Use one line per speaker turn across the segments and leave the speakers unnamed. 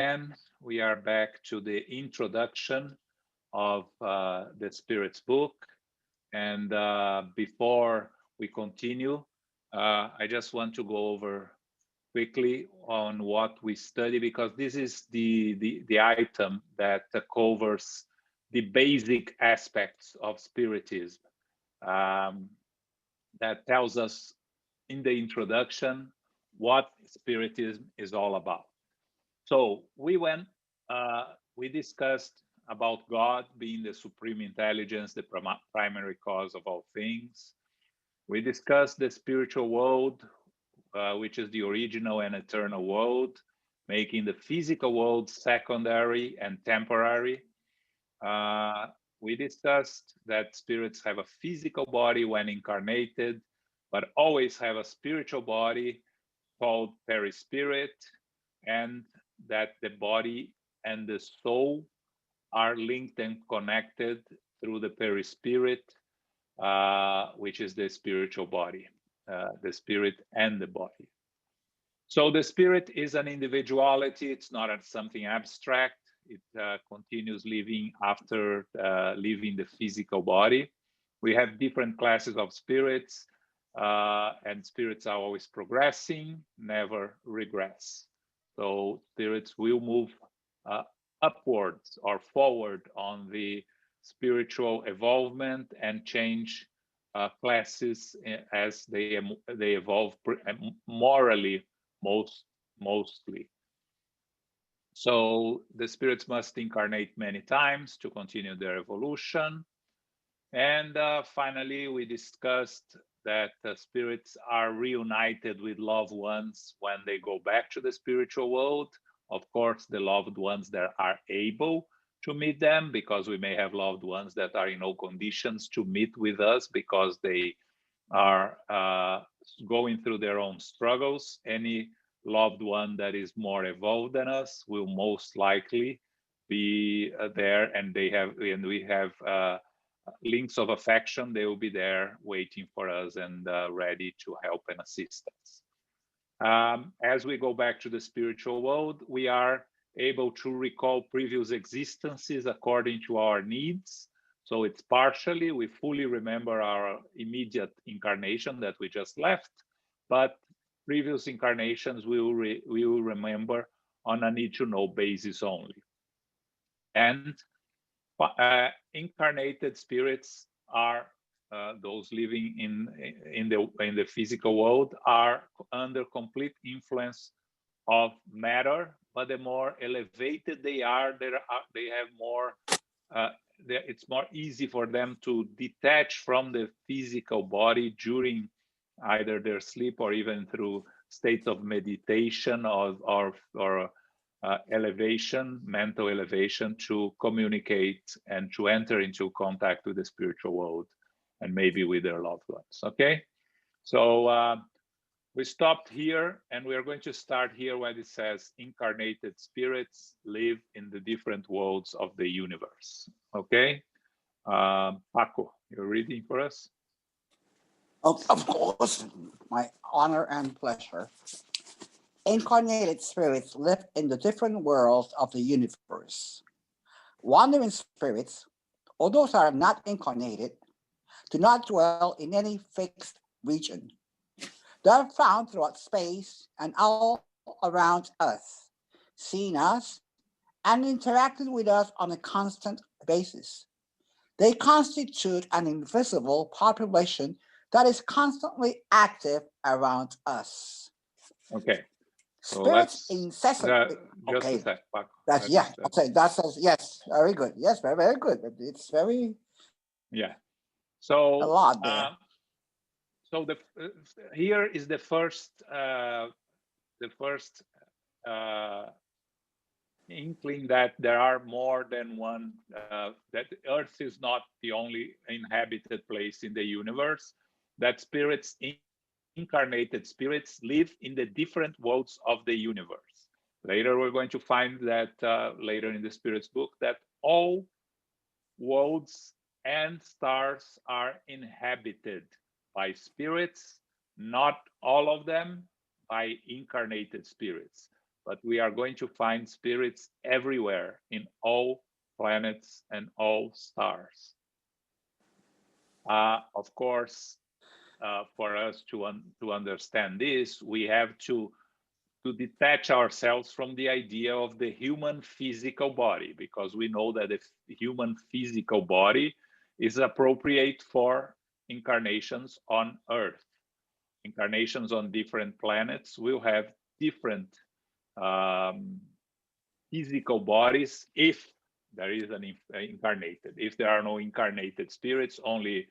And we are back to the introduction of the Spirits book. And before we continue, I just want to go over quickly on what we study because this is the item that covers the basic aspects of Spiritism. Um, that tells us in the introduction what Spiritism is all about. So we discussed about God being the supreme intelligence, the primary cause of all things. We discussed the spiritual world, which is the original and eternal world, making the physical world secondary and temporary. Uh, we discussed that spirits have a physical body when incarnated, but always have a spiritual body called perispirit, and that the body and the soul are linked and connected through the perispirit, which is the spiritual body, the spirit and the body. So the spirit is an individuality, it's not something abstract. It continues living after leaving the physical body. We have different classes of spirits, and spirits are always progressing, never regress. So spirits will move uh, upwards or forward on the spiritual evolvement and change classes as they evolve morally mostly. So the spirits must incarnate many times to continue their evolution. And finally, we discussed that spirits are reunited with loved ones when they go back to the spiritual world. Of course, the loved ones that are able to meet them, because we may have loved ones that are in no conditions to meet with us because they are going through their own struggles. Any loved one that is more evolved than us will most likely be there, and we have links of affection. They will be there waiting for us and ready to help and assist us. As we go back to the spiritual world, we are able to recall previous existences according to our needs. So it's partially, we fully remember our immediate incarnation that we just left, but previous incarnations we will remember on a need to know basis only. And incarnated spirits are those living in the physical world are under complete influence of matter, but the more elevated they are, they have more it's more easy for them to detach from the physical body during either their sleep or even through states of meditation or elevation, mental elevation, to communicate and to enter into contact with the spiritual world and maybe with their loved ones. Okay, so we stopped here, and we are going to start here where it says incarnated spirits live in the different worlds of the universe. Okay, Paco, you're reading for us?
Of course, my honor and pleasure. Incarnated spirits live in the different worlds of the universe. Wandering spirits, although they are not incarnated, do not dwell in any fixed region. They are found throughout space and all around us, seeing us and interacting with us on a constant basis. They constitute an invisible population that is constantly active around us.
Okay, so
Spirits
let's
incessantly.
just a
Okay,
sec, Paco.
that's yeah. Okay, that says yes. Very good. Yes, very very good. It's very
Yeah.
a
So
lot there.
so here is the first uh, inkling that there are more than one, that Earth is not the only inhabited place in the universe, that spirits, incarnated spirits, live in the different worlds of the universe. Later, we're going to find that, later in the Spirits book, that all worlds and stars are inhabited by spirits, not all of them by incarnated spirits. but we are going to find spirits everywhere in all planets and all stars. Of course, for us to understand this, we have to detach ourselves from the idea of the human physical body, because we know that the human physical body is appropriate for incarnations on Earth. Incarnations on different planets will have different physical bodies if there is an incarnated. If there are no incarnated spirits, only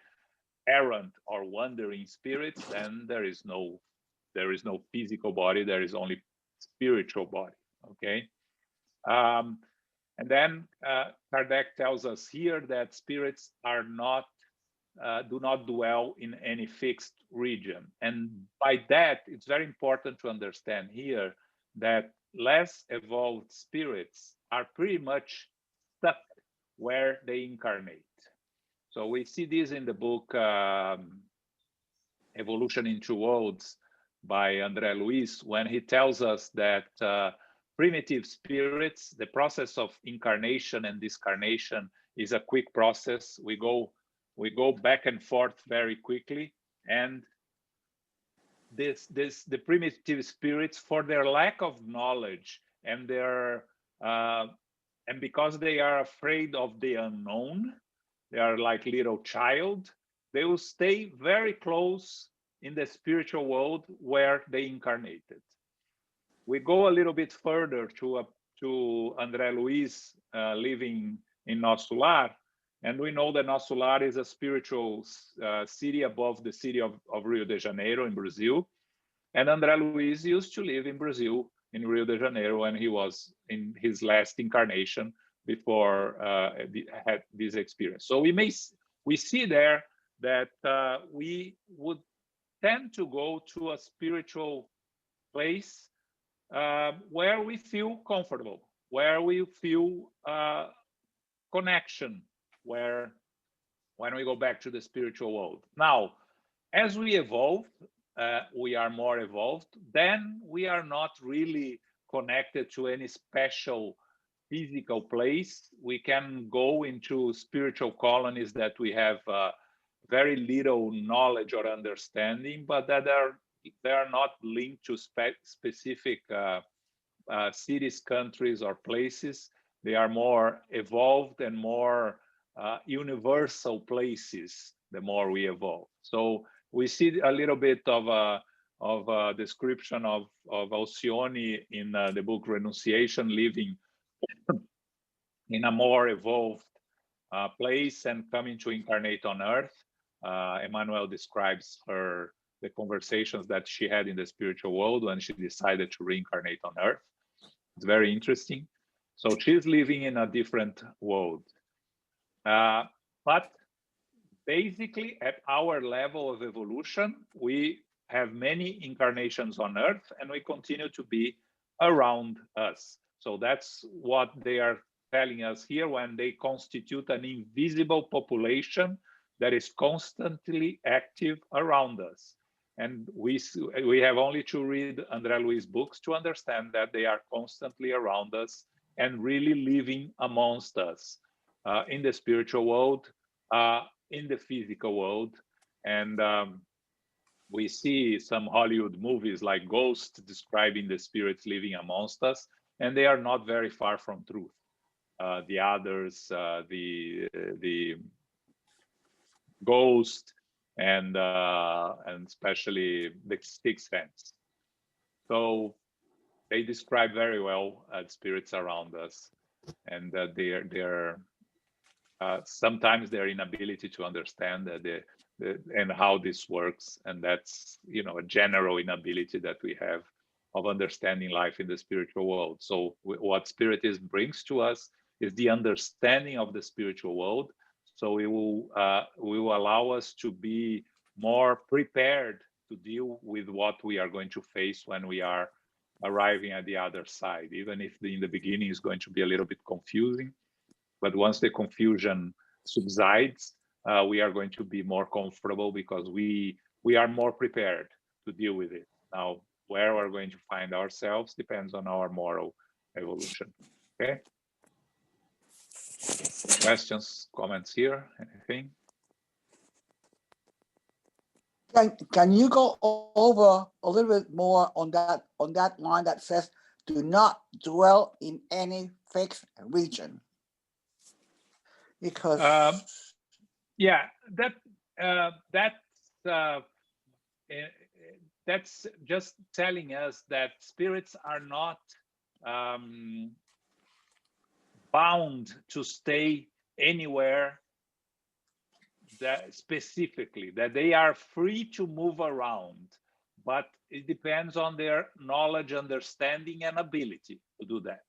errant or wandering spirits, then there is no physical body, there is only spiritual body. Okay. And then Kardec tells us here that spirits are not do not dwell in any fixed region. And by that, it's very important to understand here that less evolved spirits are pretty much stuck where they incarnate. So we see this in the book Evolution in Two Worlds by André Luiz, when he tells us that primitive spirits, the process of incarnation and discarnation is a quick process. We go back and forth very quickly, and the primitive spirits, for their lack of knowledge and their and because they are afraid of the unknown, they are like little child, they will stay very close in the spiritual world where they incarnated. We go a little bit further to André Luiz living in Nosso Lar, and we know that Nosso Lar is a spiritual city above the city of Rio de Janeiro in Brazil. And André Luiz used to live in Brazil, in Rio de Janeiro, when he was in his last incarnation before had this experience. So we see there that we would tend to go to a spiritual place where we feel comfortable, where we feel connection, where when we go back to the spiritual world. Now, as we evolve, we are more evolved, then we are not really connected to any special physical place. We can go into spiritual colonies that we have very little knowledge or understanding, but that they are not linked to specific cities, countries, or places. They are more evolved and more universal places the more we evolve. So we see a little bit of a description of Alcione in the book Renunciation, living in a more evolved place and coming to incarnate on Earth. Emmanuel describes the conversations that she had in the spiritual world when she decided to reincarnate on Earth. It's very interesting. So she's living in a different world. But basically, at our level of evolution, we have many incarnations on Earth, and we continue to be around us. So that's what they are telling us here when they constitute an invisible population that is constantly active around us. And we have only to read André Luiz books to understand that they are constantly around us and really living amongst us in the spiritual world, in the physical world. And we see some Hollywood movies like Ghost describing the spirits living amongst us, and they are not very far from truth. The others, the Ghost, and especially the Sixth Sense. So they describe very well spirits around us, and that they're sometimes their inability to understand and how this works, and that's a general inability that we have of understanding life in the spiritual world. So what Spiritism brings to us is the understanding of the spiritual world. So it will allow us to be more prepared to deal with what we are going to face when we are arriving at the other side, even if in the beginning is going to be a little bit confusing. But once the confusion subsides, we are going to be more comfortable because we are more prepared to deal with it. Now, where we're going to find ourselves depends on our moral evolution. Okay. Questions, comments here? Anything?
Can you go over a little bit more on that line that says, "Do not dwell in any fixed region"? Because
yeah, that's just telling us that spirits are not bound to stay anywhere that specifically, that they are free to move around, but it depends on their knowledge, understanding, and ability to do that.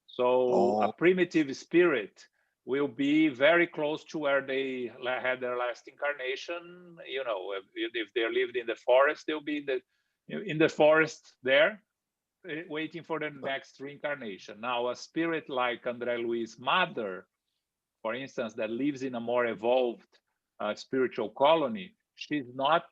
So a primitive spirit will be very close to where they had their last incarnation. You know, if they lived in the forest, they'll be in the forest there, waiting for the next reincarnation. Now, a spirit like André Luiz's mother, for instance, that lives in a more evolved spiritual colony, she's not.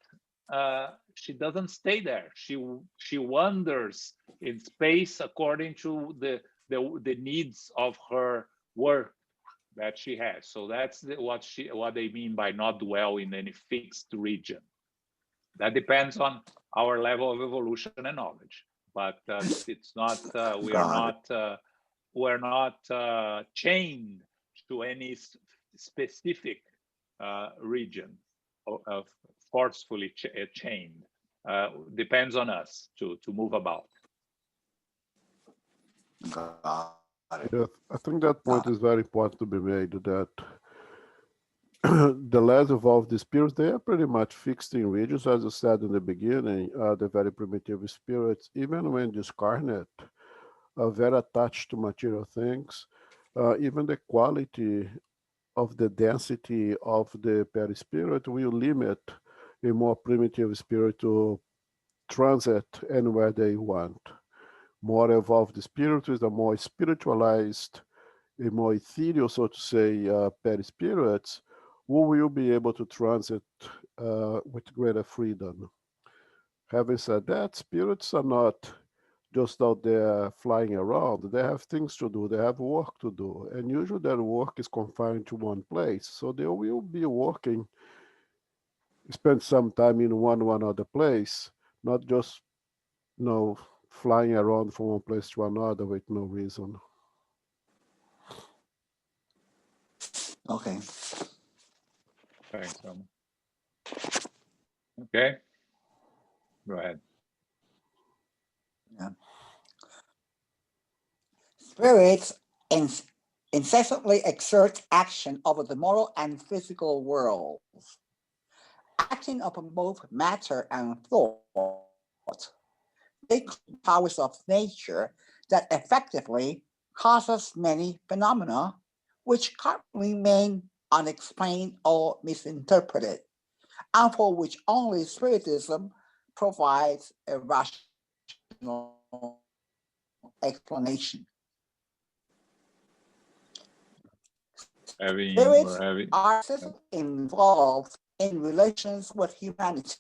She doesn't stay there. She wanders in space according to the needs of her work that she has. So that's what they mean by not dwell in any fixed region. That depends on our level of evolution and knowledge, but it's not. We're not chained to any specific region of forcefully chained. Depends on us to move about.
Yeah, I think that point is very important to be made, that the less evolved the spirits, they are pretty much fixed in regions, as I said in the beginning. The very primitive spirits, even when discarnate, are very attached to material things. Even the quality of the density of the perispirit will limit a more primitive spirit to transit anywhere they want. More evolved spirits with a more spiritualized, a more ethereal, so to say, perispirits, who will be able to transit with greater freedom. Having said that, spirits are not just out there flying around. They have things to do, they have work to do, and usually their work is confined to one place. So they will be working, spend some time in one other place, not just flying around from one place to another with no reason.
Okay.
Thanks, okay. Go ahead.
Yeah. Spirits incessantly exert action over the moral and physical worlds, acting upon both matter and thought. They powers of nature that effectively causes many phenomena which currently remain unexplained or misinterpreted, and for which only Spiritism provides a rational explanation. Spirits are involved in relations with humanity.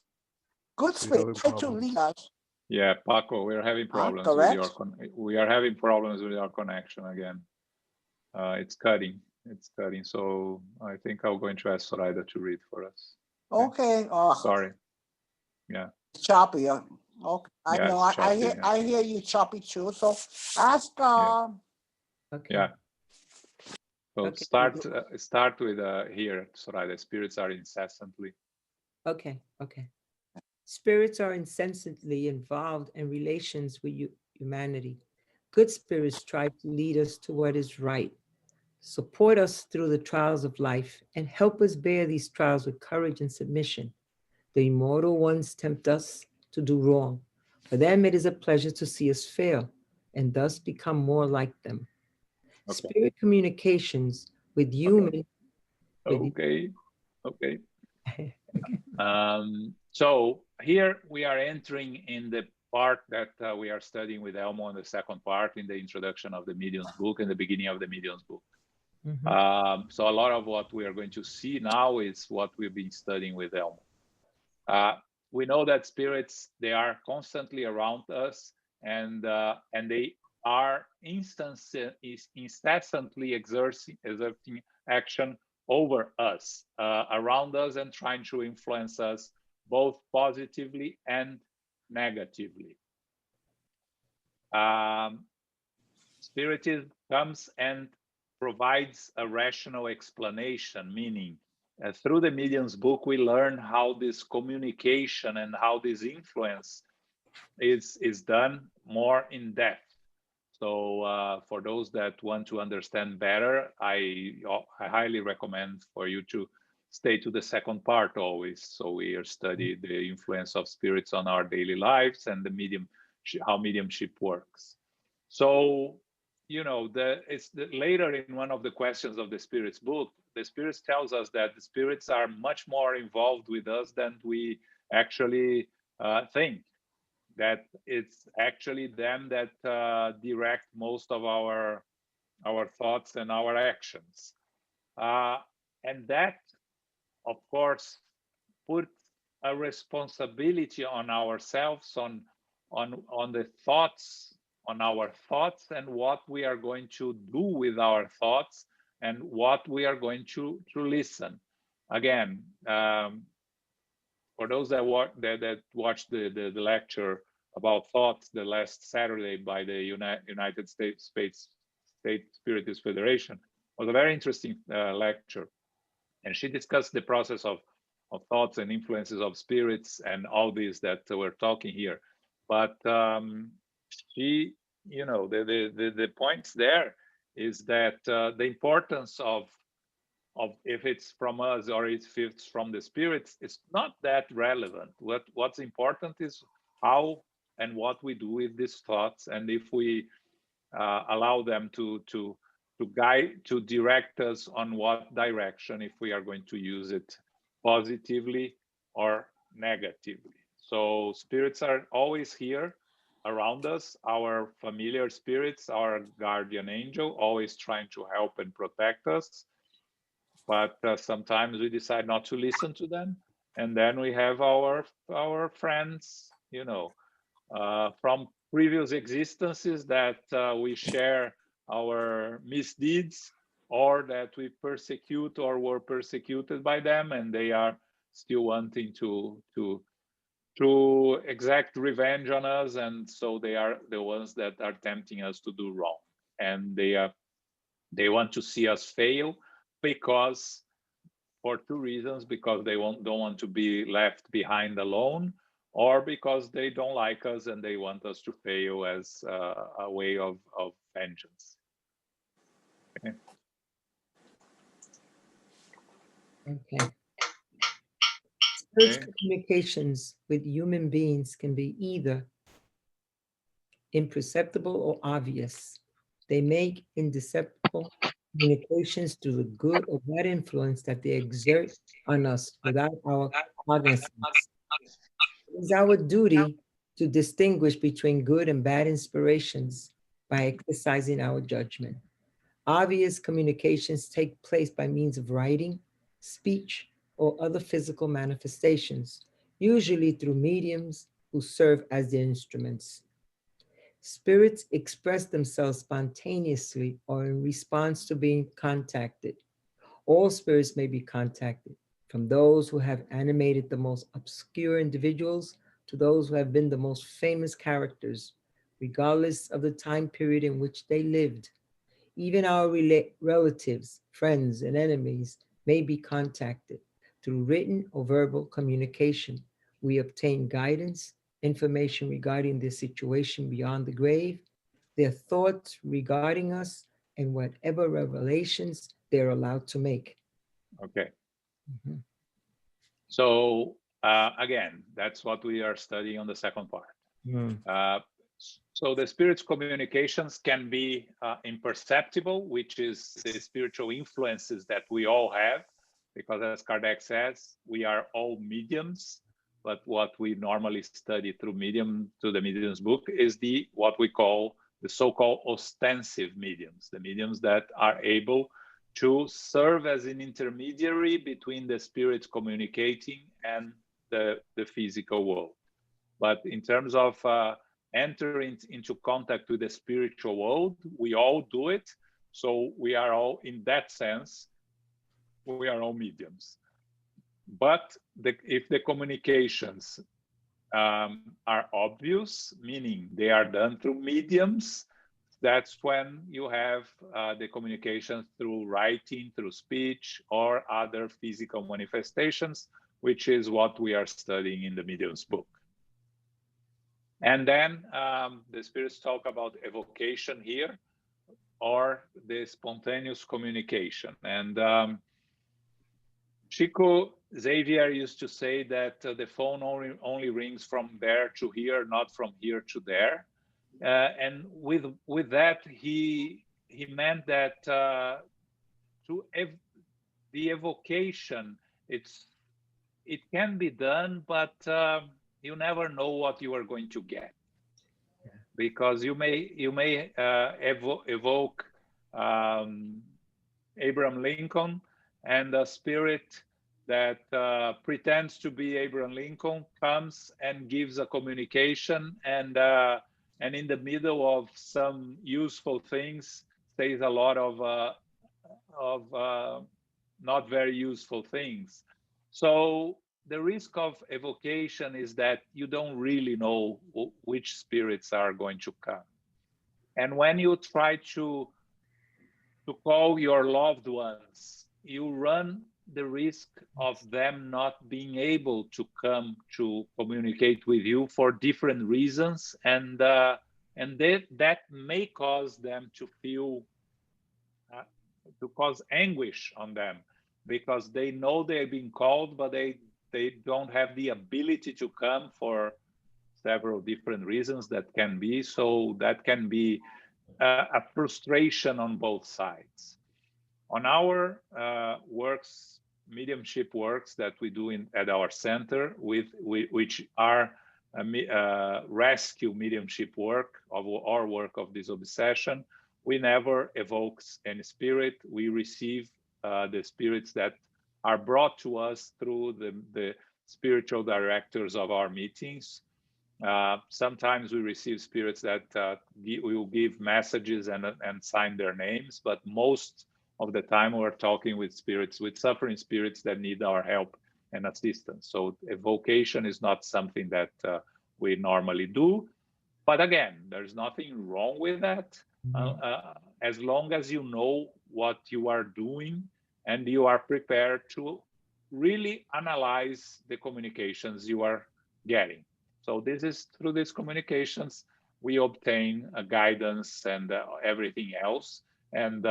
Good spirits try to lead us.
Yeah, Paco, we're having problems we are having problems with our connection again. It's cutting. So I think I'm going to ask Zoraida to read for us.
Okay.
Sorry. Yeah.
Choppy. Okay. I know. I hear you choppy too. So ask.
Okay.
Yeah. So okay. Start with here, Zoraida. Spirits are incessantly.
Okay. Spirits are incessantly involved in relations with humanity. Good spirits try to lead us to what is right, support us through the trials of life, and help us bear these trials with courage and submission. The immortal ones tempt us to do wrong. For them, it is a pleasure to see us fail and thus become more like them. Okay. Spirit communications with human.
Okay. So here we are entering in the part that we are studying with Elmo in the second part, in the introduction of the Mediums book and the beginning of the Mediums book. Mm-hmm. So a lot of what we are going to see now is what we've been studying with Elmo. we know that spirits, they are constantly around us, and they are incessantly exerting action over us, around us, and trying to influence us both positively and negatively. Spiritism comes and provides a rational explanation, meaning through the medium's book, we learn how this communication and how this influence is done more in depth. So for those that want to understand better, I highly recommend for you to stay to the second part always. So we are studying the influence of spirits on our daily lives and how mediumship works. So, you know, later in one of the questions of the Spirits book, the Spirits tells us that the spirits are much more involved with us than we actually think. That it's actually them that direct most of our thoughts and our actions, and that, of course, puts a responsibility on ourselves, on the thoughts, on our thoughts, and what we are going to do with our thoughts, and what we are going to listen. Again, for those that watched the lecture about thoughts the last Saturday by the United States State Spiritist Federation, was a very interesting lecture, and she discussed the process of thoughts and influences of spirits and all these that we're talking here. But she, you know, the points there is that the importance of if it's from us or if it's from the spirits, it's not that relevant. What's important is how and what we do with these thoughts, and if we allow them to guide, to direct us on what direction, if we are going to use it positively or negatively. So spirits are always here around us, our familiar spirits, our guardian angel, always trying to help and protect us. But sometimes we decide not to listen to them, and then we have our friends, you know, from previous existences that we share our misdeeds, or that we persecute or were persecuted by them, and they are still wanting to exact revenge on us, and so they are the ones that are tempting us to do wrong, and they want to see us fail, because for two reasons: because they don't want to be left behind alone, or because they don't like us and they want us to fail as a way of vengeance. Okay.
Okay. Spirits'
Okay.
communications with human beings can be either imperceptible or obvious. They make indeceptible communications through the good or bad influence that they exert on us without our cognizance. It is our duty to distinguish between good and bad inspirations by exercising our judgment. Obvious communications take place by means of writing, speech, or other physical manifestations, usually through mediums who serve as their instruments. Spirits express themselves spontaneously or in response to being contacted. All spirits may be contacted, from those who have animated the most obscure individuals to those who have been the most famous characters, regardless of the time period in which they lived. Even our relatives, friends, and enemies may be contacted. Through written or verbal communication, we obtain guidance, information regarding their situation beyond the grave, their thoughts regarding us, and whatever revelations they're allowed to make.
Okay.
Mhm.
So again, that's what we are studying on the second part. So the spirit's communications can be imperceptible, which is the spiritual influences that we all have, because as Kardec says, we are all mediums. But what we normally study through the medium's book is what we call the so-called ostensive mediums, the mediums that are able to serve as an intermediary between the spirits communicating and the physical world. But in terms of entering into contact with the spiritual world, we all do it. So we are all, in that sense, we are all mediums. But if the communications are obvious, meaning they are done through mediums, that's when you have the communications through writing, through speech, or other physical manifestations, which is what we are studying in the Mediums book. And then the spirits talk about evocation here, or the spontaneous communication. And Chico Xavier used to say that the phone only rings from there to here, not from here to there. And with that, he meant that the evocation, it can be done, but you never know what you are going to get, because you may evoke Abraham Lincoln, and a spirit that pretends to be Abraham Lincoln comes and gives a communication, and in the middle of some useful things says a lot of not very useful things. So the risk of evocation is that you don't really know which spirits are going to come. And when you try to call your loved ones, you run the risk of them not being able to come to communicate with you for different reasons, and that may cause them to feel to cause anguish on them, because they know they're being called, but they don't have the ability to come for several different reasons that can be. So that can be a frustration on both sides. On our works, mediumship works that we do at our center, which are rescue mediumship work of our work of disobsession, we never evoke any spirit. We receive the spirits that are brought to us through the spiritual directors of our meetings. Sometimes we receive spirits that will give messages and sign their names, but most of the time we're talking with spirits, with suffering spirits that need our help and assistance. So evocation is not something that we normally do. But again, there's nothing wrong with that, as long as you know what you are doing and you are prepared to really analyze the communications you are getting. So this is through these communications, we obtain guidance and everything else. And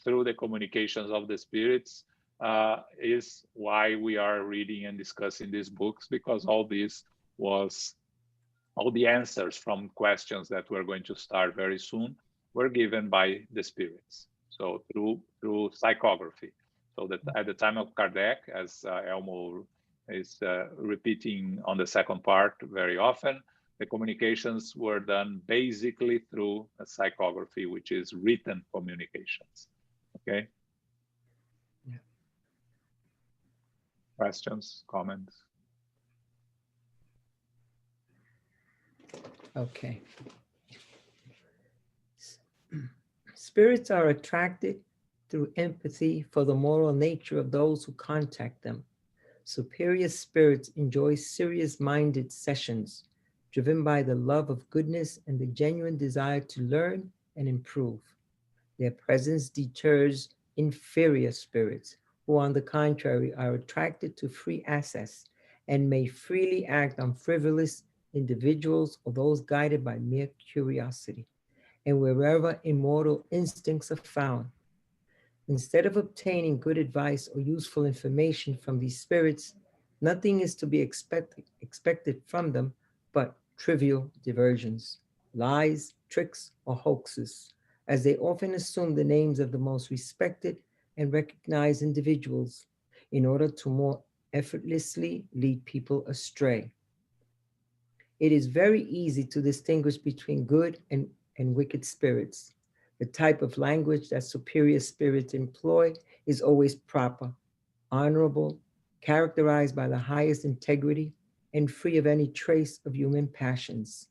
through the communications of the spirits is why we are reading and discussing these books, because all the answers from questions that we're going to start very soon were given by the spirits. So through psychography. So that at the time of Kardec, as Elmo is repeating on the second part very often, the communications were done basically through a psychography, which is written communications. Okay.
Yeah.
Questions, comments?
Okay. Spirits are attracted through empathy for the moral nature of those who contact them. Superior spirits enjoy serious-minded sessions, driven by the love of goodness and the genuine desire to learn and improve. Their presence deters inferior spirits, who on the contrary are attracted to free access and may freely act on frivolous individuals or those guided by mere curiosity, and wherever immoral instincts are found. Instead of obtaining good advice or useful information from these spirits, nothing is to be expected from them but trivial diversions, lies, tricks, or hoaxes, as they often assume the names of the most respected and recognized individuals in order to more effortlessly lead people astray. It is very easy to distinguish between good and wicked spirits. The type of language that superior spirits employ is always proper, honorable, characterized by the highest integrity, and free of any trace of human passions.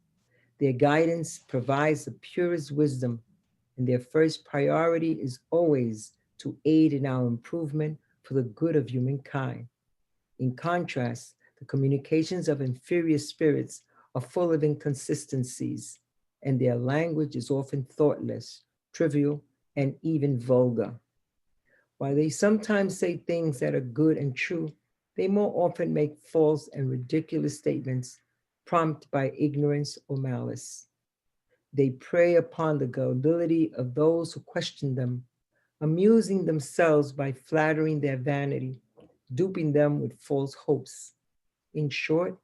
Their guidance provides the purest wisdom, and their first priority is always to aid in our improvement for the good of humankind. In contrast, the communications of inferior spirits are full of inconsistencies, and their language is often thoughtless, trivial, and even vulgar. While they sometimes say things that are good and true, they more often make false and ridiculous statements prompted by ignorance or malice. They prey upon the gullibility of those who question them, amusing themselves by flattering their vanity, duping them with false hopes. In short,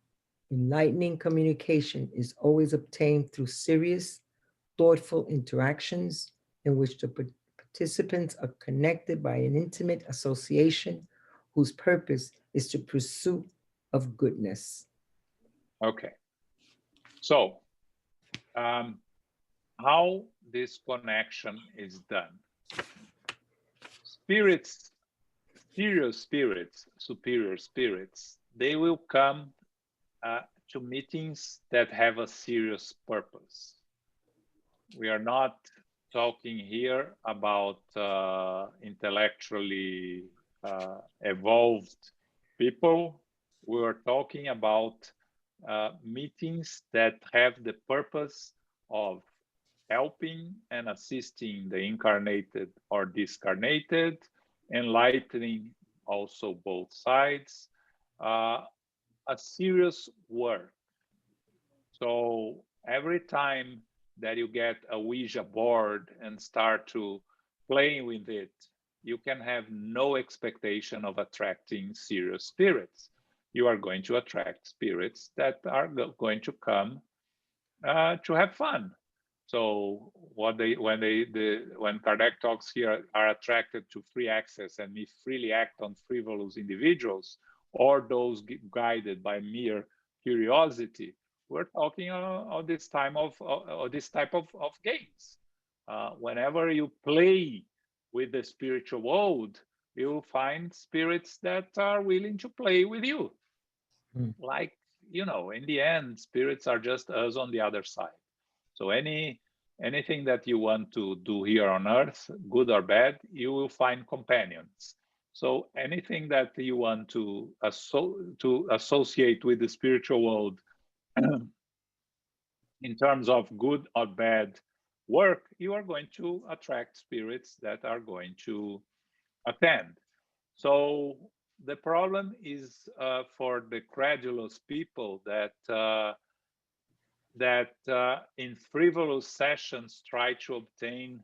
enlightening communication is always obtained through serious, thoughtful interactions in which the participants are connected by an intimate association whose purpose is the pursuit of goodness.
Okay. So, how this connection is done? Spirits, superior spirits, they will come to meetings that have a serious purpose. We are not talking here about intellectually evolved people. We are talking about meetings that have the purpose of helping and assisting the incarnated or discarnated, enlightening also both sides, a serious work. So every time that you get a Ouija board and start to playing with it, you can have no expectation of attracting serious spirits. You are going to attract spirits that are going to come to have fun. So when Kardec talks here are attracted to free access and may freely act on frivolous individuals or those guided by mere curiosity, we're talking on this type of games. Whenever you play with the spiritual world, you'll find spirits that are willing to play with you. Like, in the end, spirits are just us on the other side. So anything that you want to do here on earth, good or bad, you will find companions. So anything that you want to associate with the spiritual world in terms of good or bad work, you are going to attract spirits that are going to attend. So the problem is for the credulous people that in frivolous sessions try to obtain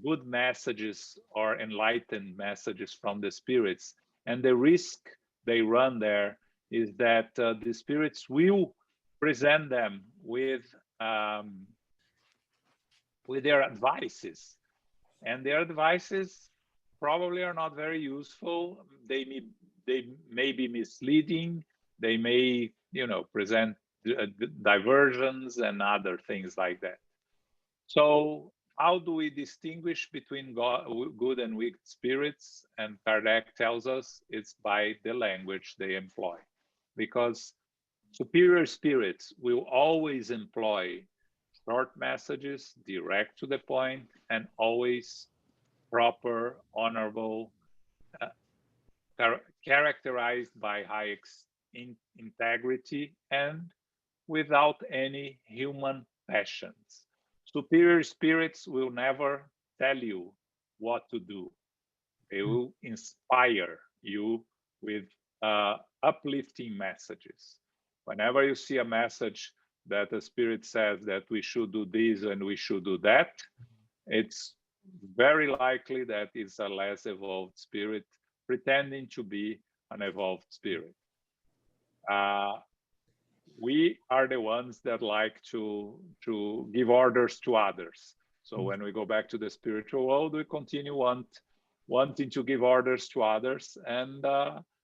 good messages or enlightened messages from the spirits. And the risk they run there is that the spirits will present them with their advices. And their advices probably are not very useful. They may be misleading. They may, present diversions and other things like that. So how do we distinguish between good and wicked spirits? And Kardec tells us it's by the language they employ, because superior spirits will always employ short messages, direct to the point, and always proper, honorable, characterized by high integrity and without any human passions. Superior spirits will never tell you what to do. They will inspire you with uplifting messages. Whenever you see a message that the spirit says that we should do this and we should do that, it's very likely that it's a less evolved spirit pretending to be an evolved spirit. We are the ones that like to give orders to others. So when we go back to the spiritual world, we continue wanting to give orders to others. And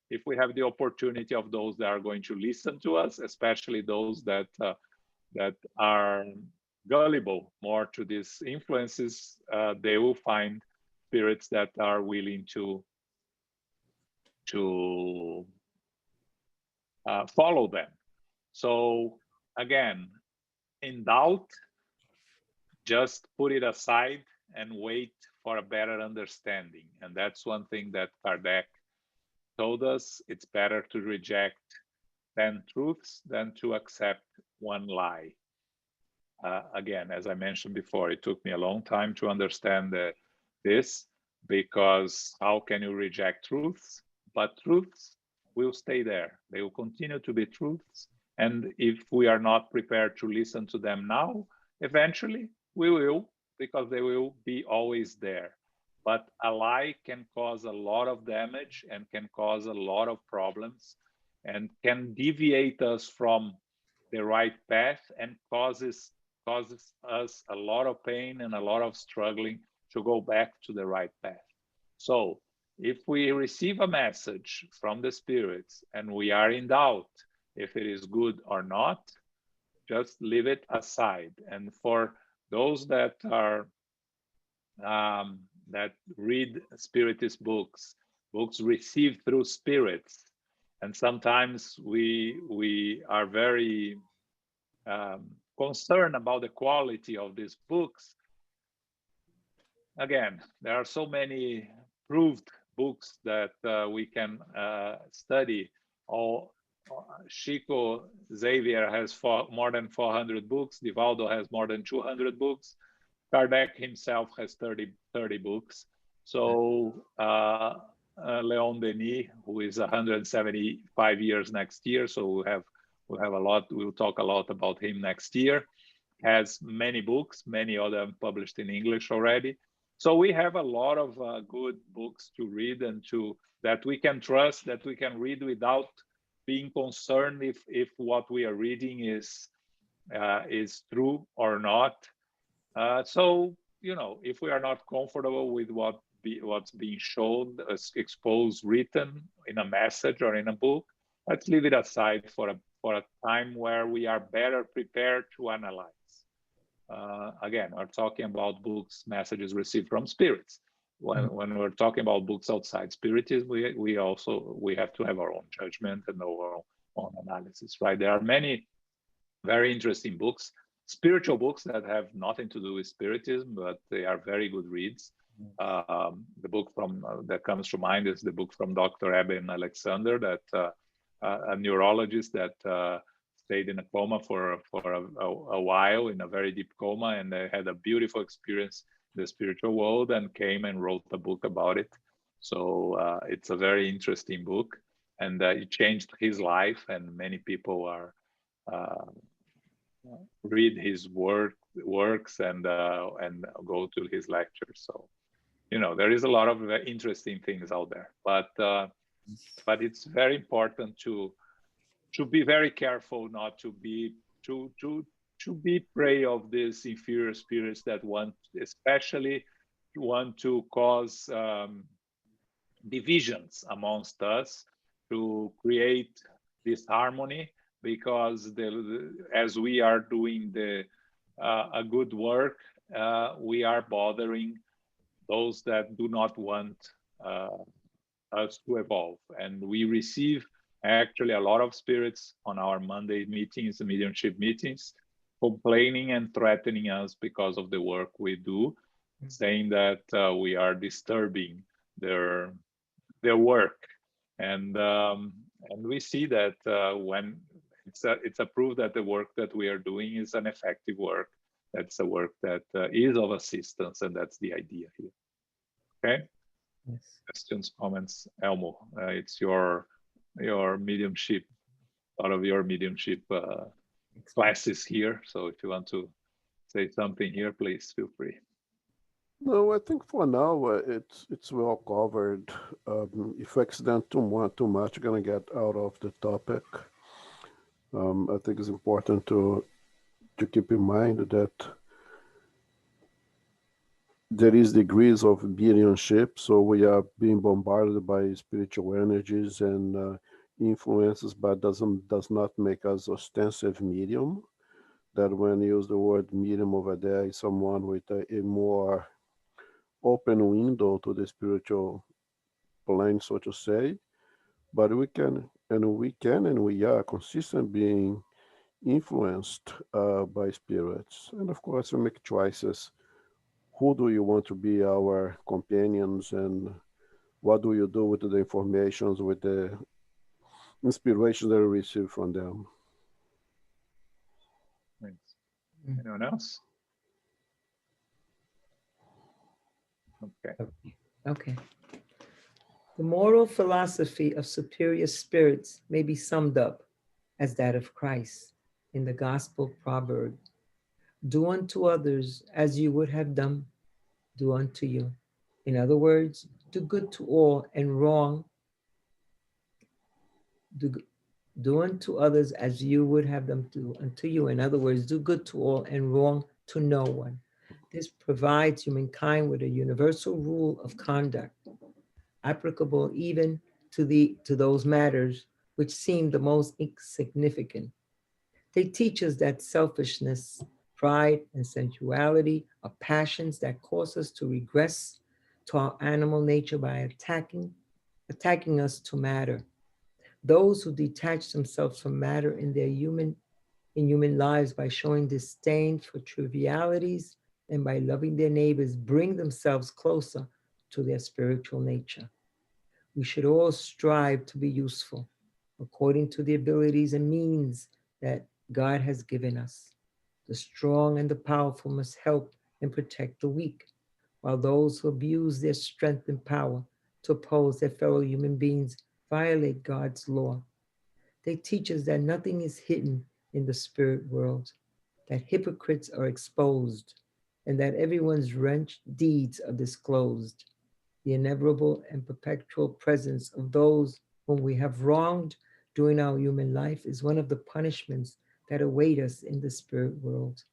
if we have the opportunity of those that are going to listen to us, especially those that are gullible more to these influences, they will find spirits that are willing to follow them. So again, in doubt, just put it aside and wait for a better understanding. And that's one thing that Kardec told us. It's better to reject 10 truths than to accept one lie. Again, as I mentioned before, it took me a long time to understand this, because how can you reject truths? But truths will stay there. They will continue to be truths. And if we are not prepared to listen to them now, eventually we will, because they will be always there. But a lie can cause a lot of damage and can cause a lot of problems and can deviate us from the right path and causes us a lot of pain and a lot of struggling to go back to the right path. So if we receive a message from the spirits and we are in doubt if it is good or not, just leave it aside. And for those that are that read Spiritist books received through spirits, and sometimes we are very concerned about the quality of these books. Again, there are so many proved books that we can study. Chico Xavier has more than 400 books. Divaldo has more than 200 books. Kardec himself has 30 books. So Leon Denis, who is 175 years next year, so we'll have a lot. We'll talk a lot about him next year. Has many books, many of them published in English already. So we have a lot of good books to read and that we can trust, that we can read without being concerned if what we are reading is true or not. So, you know, if we are not comfortable with what's being shown, exposed, written in a message or in a book, let's leave it aside for a time where we are better prepared to analyze. Again, we're talking about books, messages received from spirits. When we're talking about books outside Spiritism, we have to have our own judgment and our own analysis, right? There are many very interesting books, spiritual books that have nothing to do with Spiritism, but they are very good reads. The book that comes to mind is the book from Dr. Eben Alexander, that a neurologist that stayed in a coma for a while, in a very deep coma, and they had a beautiful experience in the spiritual world and came and wrote a book about it. So it's a very interesting book, and it changed his life, and many people are read his works and go to his lectures. So, you know, there is a lot of interesting things out there, but it's very important to be very careful not to be prey of these inferior spirits that especially want to cause divisions amongst us, to create disharmony, because as we are doing a good work, we are bothering those that do not want us to evolve. And we receive actually a lot of spirits on our Monday meetings, the mediumship meetings, complaining and threatening us because of the work we do, saying that we are disturbing their work. And we see that when it's a proof that the work that we are doing is an effective work. That's a work that is of assistance, and that's the idea here. Okay.
Yes.
Questions, comments, Elmo? It's your mediumship, out of your mediumship classes here. So if you want to say something here, please feel free.
No, I think for now it's well covered. If I accident too much, gonna get out of the topic. I think it's important to keep in mind that there is degrees of mediumship, so we are being bombarded by spiritual energies and influences, but does not make us ostensive medium. That when you use the word medium over there is someone with a more open window to the spiritual plane, so to say. but we are consistent being influenced by spirits. And of course, we make choices. Who do you want to be our companions, and what do you do with the informations, with the inspiration that you receive from them?
Thanks.
Mm.
Anyone else? Okay.
Okay. The moral philosophy of superior spirits may be summed up as that of Christ in the gospel proverb: do unto others as you would have them do unto you. In other words, do good to all and wrong, do, do unto others as you would have them do unto you. In other words, do good to all and wrong to no one. This provides humankind with a universal rule of conduct, applicable even to those matters which seem the most insignificant. They teach us that selfishness, pride, and sensuality are passions that cause us to regress to our animal nature by attacking us to matter. Those who detach themselves from matter in human lives by showing disdain for trivialities and by loving their neighbors bring themselves closer to their spiritual nature. We should all strive to be useful according to the abilities and means that God has given us. The strong and the powerful must help and protect the weak, while those who abuse their strength and power to oppose their fellow human beings violate God's law. They teach us that nothing is hidden in the spirit world, that hypocrites are exposed, and that everyone's wrenched deeds are disclosed. The inevitable and perpetual presence of those whom we have wronged during our human life is one of the punishments that await us in the spirit world.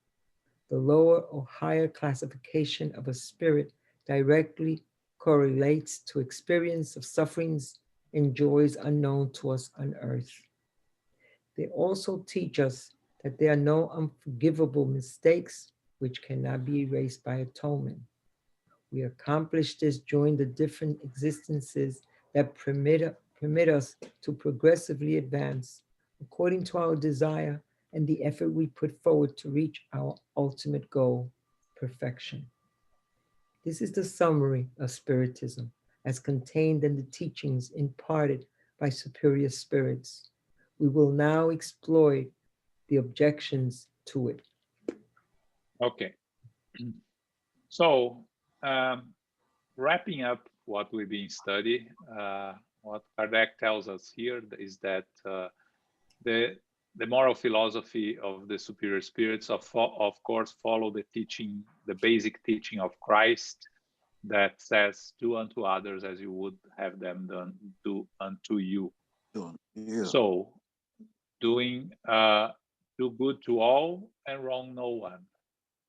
The lower or higher classification of a spirit directly correlates to experience of sufferings and joys unknown to us on earth. They also teach us that there are no unforgivable mistakes which cannot be erased by atonement. We accomplish this during the different existences that permit us to progressively advance according to our desire and the effort we put forward to reach our ultimate goal, perfection. This is the summary of Spiritism as contained in the teachings imparted by superior spirits. We will now explore the objections to it.
Okay. So, wrapping up what we've been studying, what Kardec tells us here is that the moral philosophy of the superior spirits, of course, follow the teaching, the basic teaching of Christ that says, "Do unto others as you would have them do unto you."
Yeah.
So, do good to all and wrong no one.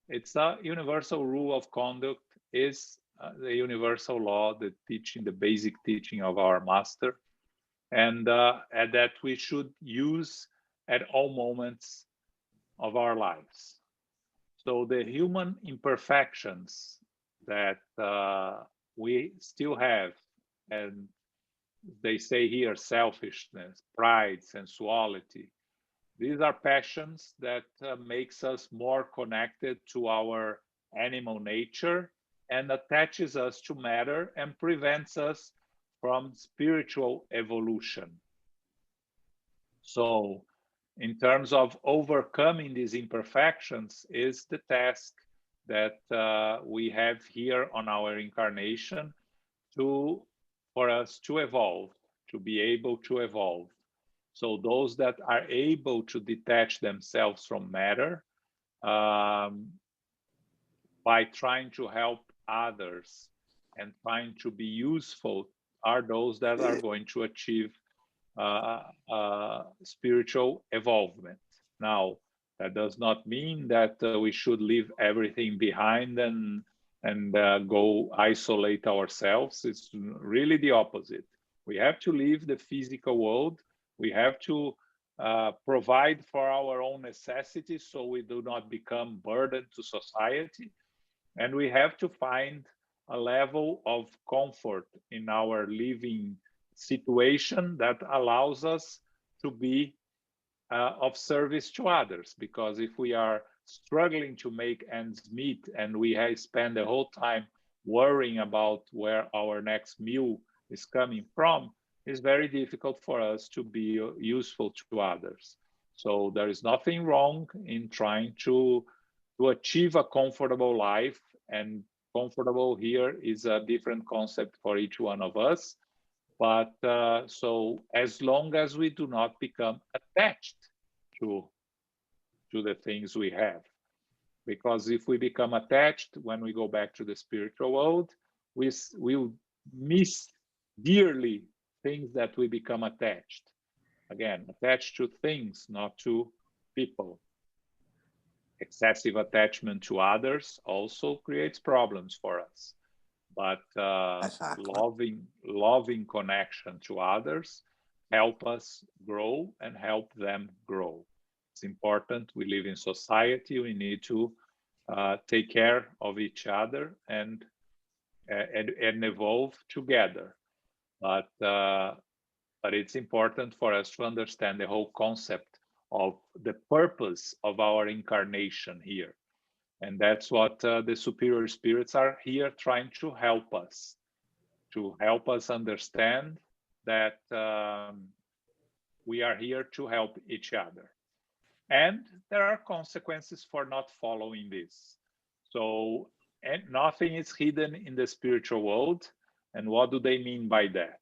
It's a universal rule of conduct, is the universal law, the teaching, the basic teaching of our master, and that we should use at all moments of our lives. So the human imperfections that we still have, and they say here, selfishness, pride, sensuality, these are passions that makes us more connected to our animal nature and attaches us to matter and prevents us from spiritual evolution. So, in terms of overcoming these imperfections, is the task that we have here on our incarnation for us to evolve, to be able to evolve. So those that are able to detach themselves from matter by trying to help others and trying to be useful are those that are going to achieve spiritual evolvement. Now, that does not mean that we should leave everything behind and go isolate ourselves. It's really the opposite. We have to leave the physical world. We have to provide for our own necessities so we do not become burden to society. And we have to find a level of comfort in our living situation that allows us to be of service to others. Because if we are struggling to make ends meet and we spend the whole time worrying about where our next meal is coming from, it's very difficult for us to be useful to others. So there is nothing wrong in trying to achieve a comfortable life, and comfortable here is a different concept for each one of us. But so as long as we do not become attached to the things we have, because if we become attached, when we go back to the spiritual world, we will miss dearly things that we become attached. Again, attached to things, not to people. Excessive attachment to others also creates problems for us. But
Exactly.
loving connection to others help us grow and help them grow. It's important. We live in society. We need to take care of each other and evolve together. But it's important for us to understand the whole concept of the purpose of our incarnation here. And that's what the superior spirits are here trying to help us understand that we are here to help each other. And there are consequences for not following this. So, and nothing is hidden in the spiritual world. And what do they mean by that?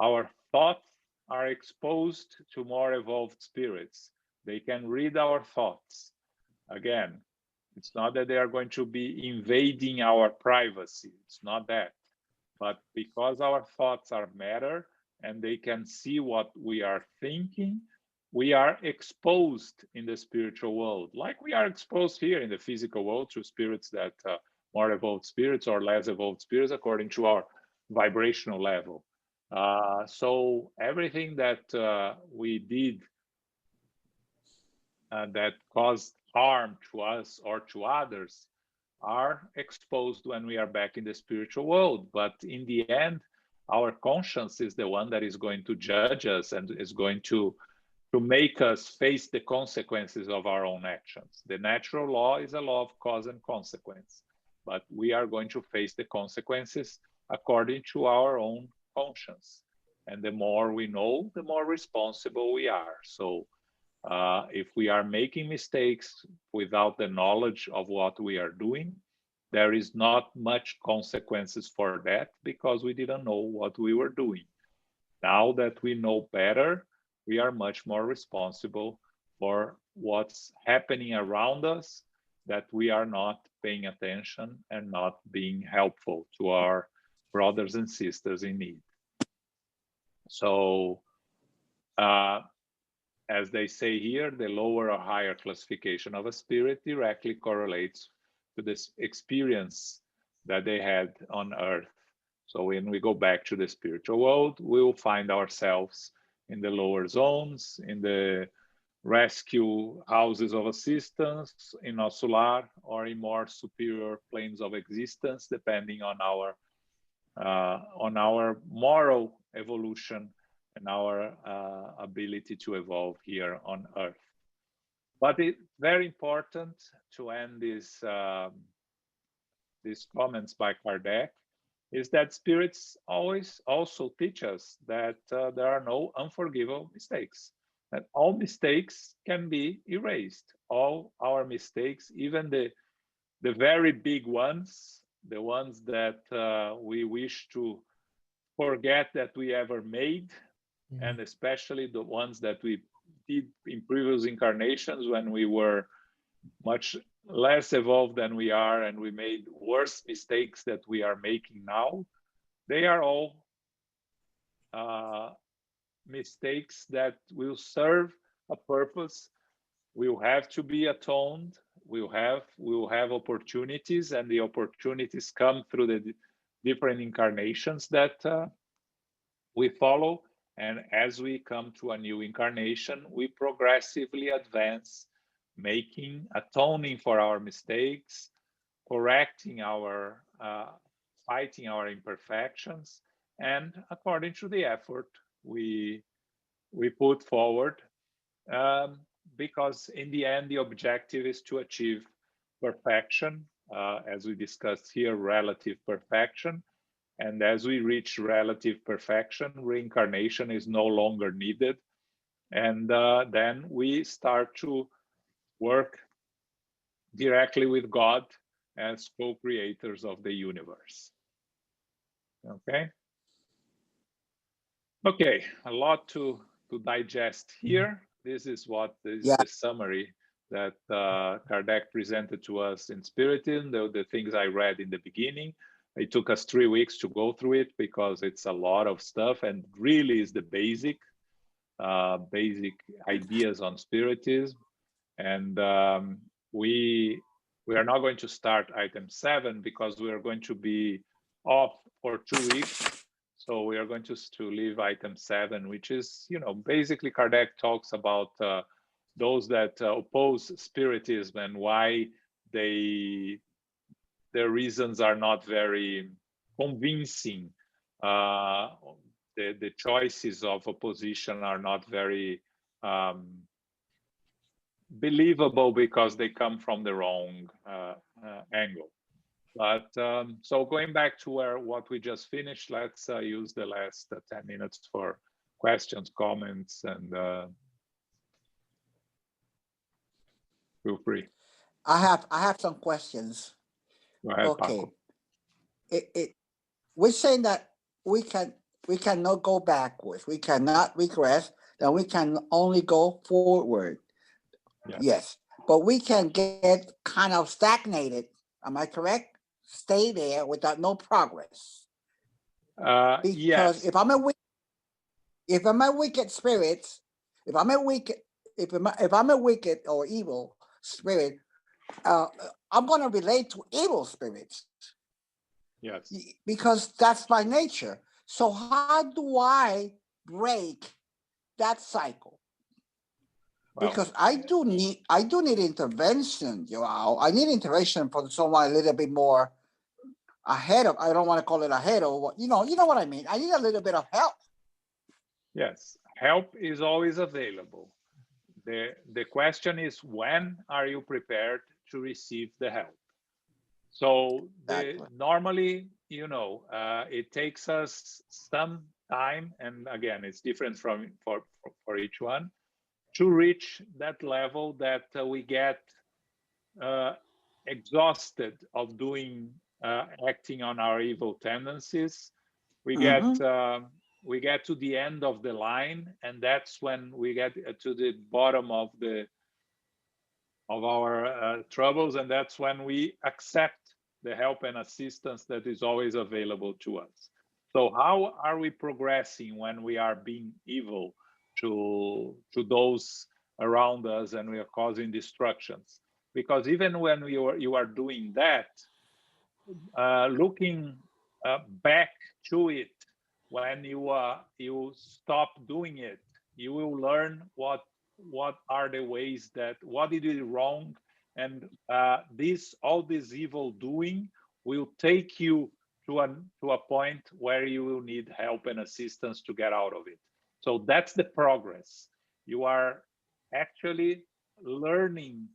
Our thoughts are exposed to more evolved spirits. They can read our thoughts. Again, it's not that they are going to be invading our privacy. It's not that. But because our thoughts are matter and they can see what we are thinking, we are exposed in the spiritual world, like we are exposed here in the physical world to spirits that more evolved spirits or less evolved spirits according to our vibrational level. So everything that we did that caused harm to us or to others are exposed when we are back in the spiritual world. But in the end, our conscience is the one that is going to judge us and is going to make us face the consequences of our own actions. The natural law is a law of cause and consequence, but we are going to face the consequences according to our own conscience. And the more we know, the more responsible we are. So if we are making mistakes without the knowledge of what we are doing, there is not much consequences for that because we didn't know what we were doing. Now that we know better, we are much more responsible for what's happening around us, that we are not paying attention and not being helpful to our brothers and sisters in need. So, as they say here, the lower or higher classification of a spirit directly correlates to this experience that they had on earth. So when we go back to the spiritual world, we will find ourselves in the lower zones, in the rescue houses of assistance, in Osular, or in more superior planes of existence, depending on our moral evolution and our ability to evolve here on Earth. But it's very important to end these comments by Kardec is that spirits always also teach us that there are no unforgivable mistakes, that all mistakes can be erased. All our mistakes, even the very big ones, the ones that we wish to forget that we ever made, and especially the ones that we did in previous incarnations when we were much less evolved than we are and we made worse mistakes that we are making now, they are all mistakes that will serve a purpose, will have to be atoned, we'll have opportunities, and the opportunities come through the different incarnations that we follow. And as we come to a new incarnation, we progressively advance, atoning for our mistakes, correcting fighting our imperfections, and according to the effort we put forward, because in the end the objective is to achieve perfection, as we discussed here, relative perfection. And as we reach relative perfection, reincarnation is no longer needed. And then we start to work directly with God as co-creators of the universe. Okay. Okay, a lot to digest here. This is what is
Yeah.
the summary that Kardec presented to us in Spiritism, the things I read in the beginning. It took us 3 weeks to go through it because it's a lot of stuff and really is the basic ideas on Spiritism. And we are not going to start item 7 because we are going to be off for 2 weeks. So we are going to leave item 7, which is, basically Kardec talks about those that oppose Spiritism and why their reasons are not very convincing. The choices of opposition are not very believable because they come from the wrong angle. But so going back to what we just finished, let's use the last 10 minutes for questions, comments, and feel free.
I have some questions.
Go ahead,
Okay.
Paco.
We're saying that we cannot go backwards. We cannot regress. Then we can only go forward. Yes. But we can get kind of stagnated. Am I correct? Stay there without no progress. Because
yes.
if I'm a wicked spirit, if I'm a wicked or evil spirit, I'm going to relate to evil spirits.
Yes.
Because that's my nature. So how do I break that cycle? Well, because I do need intervention, Joao. I need intervention from someone a little bit more ahead of. I don't want to call it ahead of. You know what I mean. I need a little bit of help.
Yes, help is always available. The question is, when are you prepared to receive the help? So normally, it takes us some time, and again, it's different for each one, to reach that level that we get exhausted of acting on our evil tendencies. We get to the end of the line, and that's when we get to the bottom of our troubles, and that's when we accept the help and assistance that is always available to us. So how are we progressing when we are being evil to those around us and we are causing destructions? Because even when you are doing that, looking back to it, when you stop doing it, you will learn what are the ways what did you do wrong, and all this evil doing will take you to a point where you will need help and assistance to get out of it. So that's the progress. You are actually learning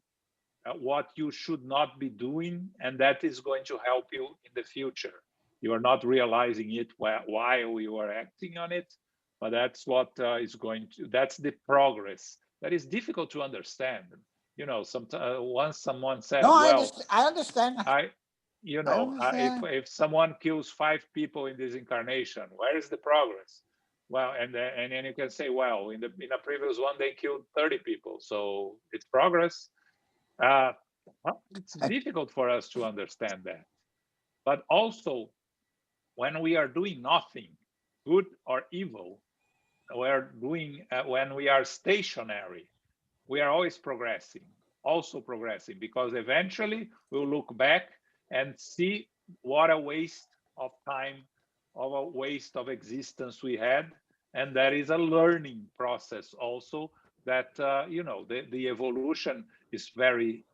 what you should not be doing, and that is going to help you in the future. You are not realizing it while you are acting on it, but that's what that's the progress. That is difficult to understand. Once someone said,
no,
well,
I understand.
If someone kills 5 people in this incarnation, where is the progress? Well, and then you can say, well, in a previous one, they killed 30 people. So it's progress. It's difficult for us to understand that. But also, when we are doing nothing, good or evil, when we are stationary, we are always progressing, because eventually we'll look back and see what a waste of time, of a waste of existence we had. And that is a learning process also, that the evolution is very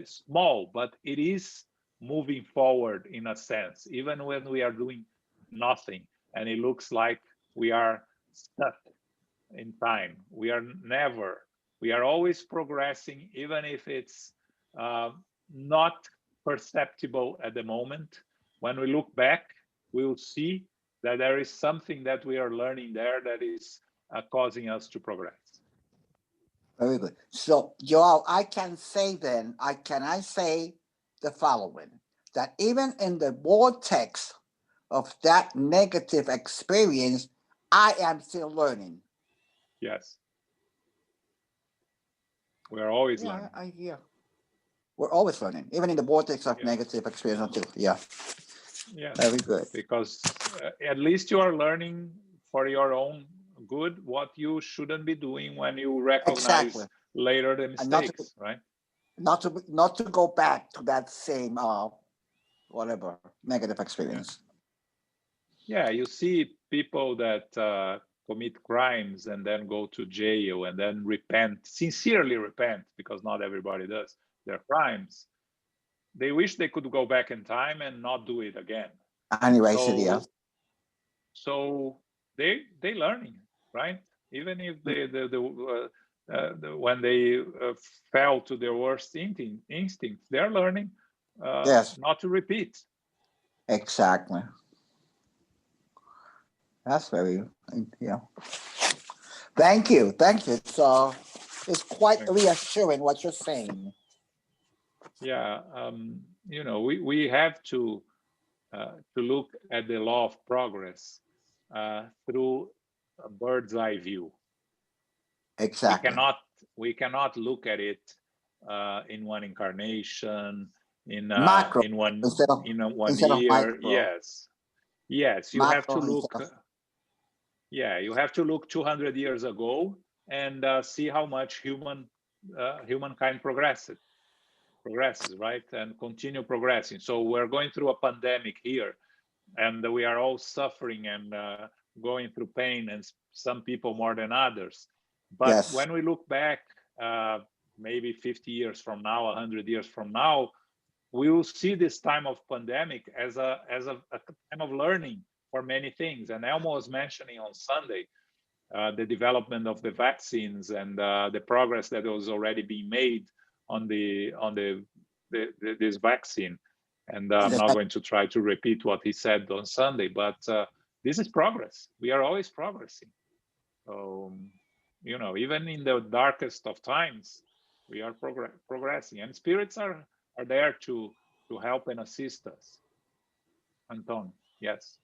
small, but it is moving forward in a sense, even when we are doing nothing. and it looks like we are stuck in time. We are never, we are always progressing, even if it's not perceptible at the moment. When we look back, we will see that there is something that we are learning there that is causing us to progress.
Very good. So, Joel, I can say then, can I say the following, that even in the vortex of that negative experience, I am still learning.
Yes. We're always learning.
Yeah. We're always learning, even in the vortex of
Yeah.
negative experience until, yeah.
Yeah.
Very good.
Because at least you are learning for your own good what you shouldn't be doing when you recognize later the mistakes, right?
Not to go back to that same whatever negative experience.
Yeah, you see people that commit crimes and then go to jail and then repent, sincerely repent, because not everybody does their crimes. They wish they could go back in time and not do it again.
Anyway,
so they learning, right? Even if when they fell to their worst instincts, they're learning not to repeat.
Exactly. That's very, yeah. Thank you. It's quite reassuring what you're saying.
Yeah, we have to look at the law of progress through a bird's eye view.
Exactly.
We cannot look at it in one incarnation, in
macro
one
instead of
year.
micro.
Yes. You
macro
have to look. You have to look 200 years ago and see how much humankind progresses, right, and continue progressing. So we're going through a pandemic here, and we are all suffering and going through pain, and some people more than others. But when we look back, maybe 50 years from now, 100 years from now, we will see this time of pandemic as a time of learning for many things. And Elmo was mentioning on Sunday the development of the vaccines and the progress that was already being made on this vaccine. And I'm not going to try to repeat what he said on Sunday, but this is progress. We are always progressing. So, even in the darkest of times, we are progressing, and spirits are there to help and assist us. Anton, yes.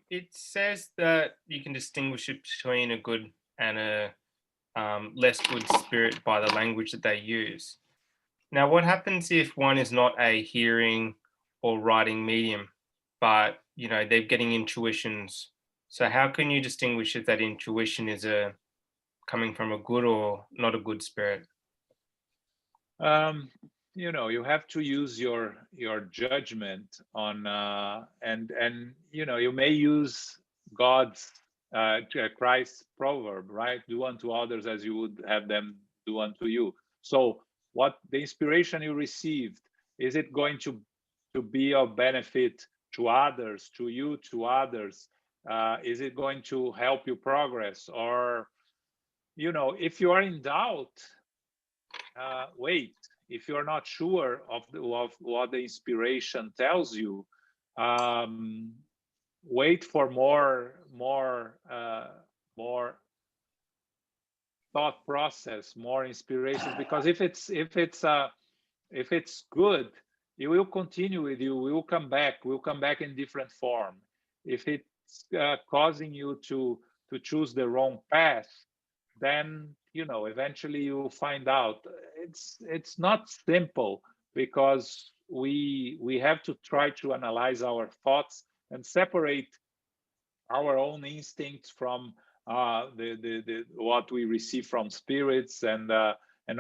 It says that you can distinguish between a good and a less good spirit by the language that they use. Now, what happens if one is not a hearing or writing medium, but they're getting intuitions? So how can you distinguish if that intuition is coming from a good or not a good spirit?
You have to use your judgment on and you may use God's Christ's proverb, right? Do unto others as you would have them do unto you. So what the inspiration you received, is it going to be of benefit to others, to you, to others? Is it going to help you progress? Or if you are in doubt, wait. If you're not sure of what the inspiration tells you, wait for more thought process, more inspirations. Because if it's good, it will continue with you. We will come back. We'll come back in different form. If it's causing you to choose the wrong path, then eventually you'll find out. It's not simple, because we have to try to analyze our thoughts and separate our own instincts from the what we receive from spirits, and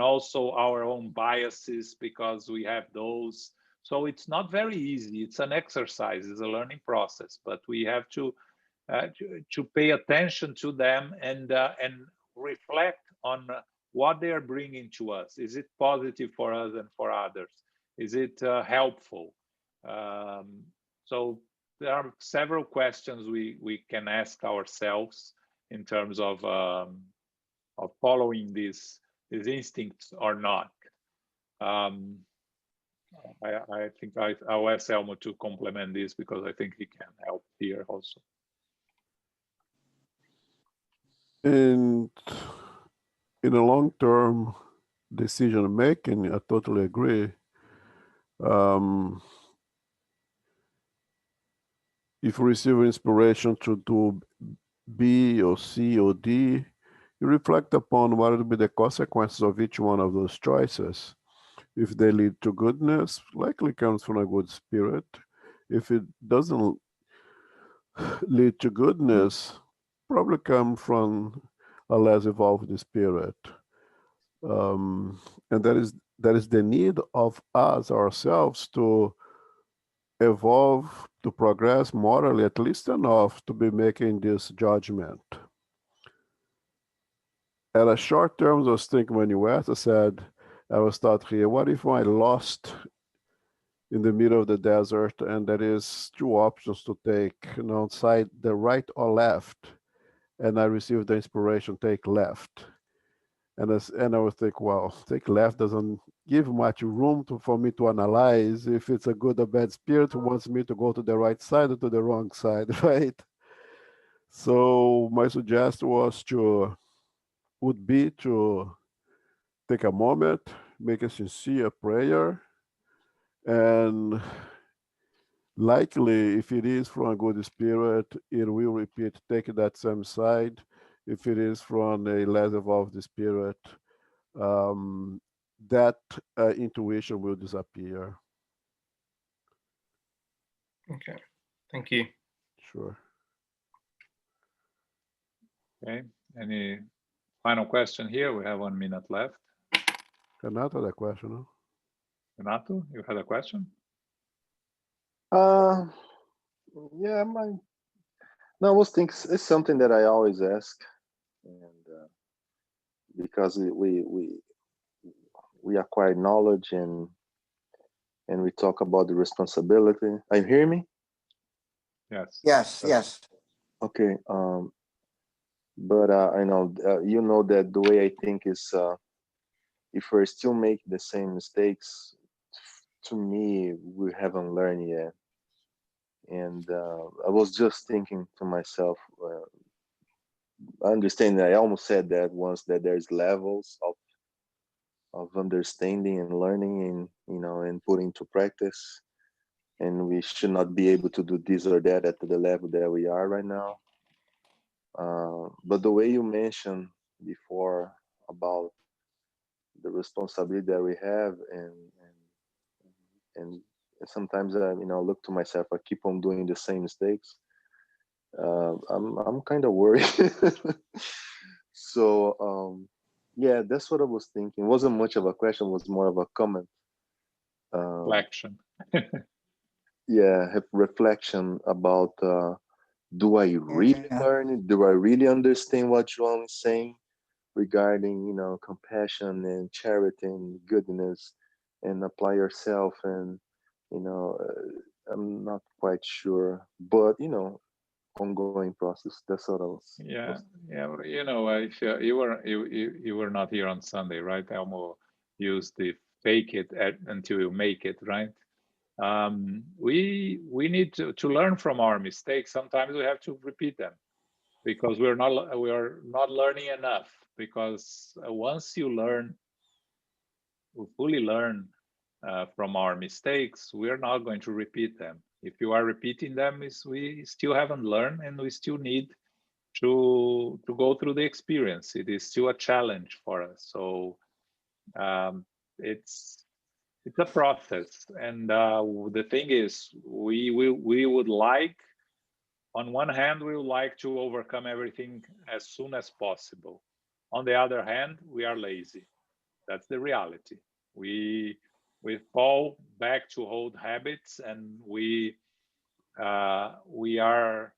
also our own biases, because we have those. So it's not very easy. It's an exercise, it's a learning process, but we have to pay attention to them and reflect on what they are bringing to us. Is it positive for us and for others? Is it helpful? So there are several questions we can ask ourselves in terms of following these instincts or not. I think I'll ask Elmo to complement this because I think he can help here also.
And in a long-term decision making, I totally agree. If you receive inspiration to do B or C or D, you reflect upon what will be the consequences of each one of those choices. If they lead to goodness, likely comes from a good spirit. If it doesn't lead to goodness, probably come from a less evolved spirit. And that is the need of us ourselves to evolve, to progress morally, at least enough to be making this judgment. At a short term, I was thinking when you asked, I said, I was thought here, what if I lost in the middle of the desert and there is two options to take, side the right or left, and I received the inspiration, take left. And I would think, well, take left doesn't give much room for me to analyze if it's a good or bad spirit who wants me to go to the right side or to the wrong side, right? So my suggestion would be to take a moment, make a sincere prayer, and likely, if it is from a good spirit, it will repeat, take that same side. If it is from a less evolved spirit, that intuition will disappear.
Okay, thank you.
Sure.
Okay, any final question here? We have 1 minute left.
Renato had a question, no?
Renato, you had a question?
Yeah, no, I was thinking it's something that I always ask, and because we acquire knowledge and we talk about the responsibility. Are you hearing me?
Yes.
Yes, yes.
Okay. But I know you know that the way I think is, if we're still making the same mistakes, to me, we haven't learned yet. And I was just thinking to myself, I understand that I almost said that once, that there's levels of understanding and learning, and and putting to practice, and we should not be able to do this or that at the level that we are right now. But the way you mentioned before about the responsibility that we have, and sometimes I look to myself, I keep on doing the same mistakes. I'm kind of worried. So yeah, that's what I was thinking. It wasn't much of a question, it was more of a comment.
Reflection.
Yeah, reflection about, do I really learn it? Do I really understand what João is saying regarding compassion and charity and goodness, and apply yourself? And I'm not quite sure, but ongoing process. That's what I was.
Yeah. If you were not here on Sunday, right? Elmo used the fake it until you make it, right? We need to learn from our mistakes. Sometimes we have to repeat them because we are not learning enough. Because once you fully learn from our mistakes, we are not going to repeat them. If you are repeating them, we still haven't learned, and we still need to go through the experience. It is still a challenge for us. So it's a process, and the thing is, we would like, on one hand, we would like to overcome everything as soon as possible. On the other hand, we are lazy. That's the reality. We fall back to old habits, and we are,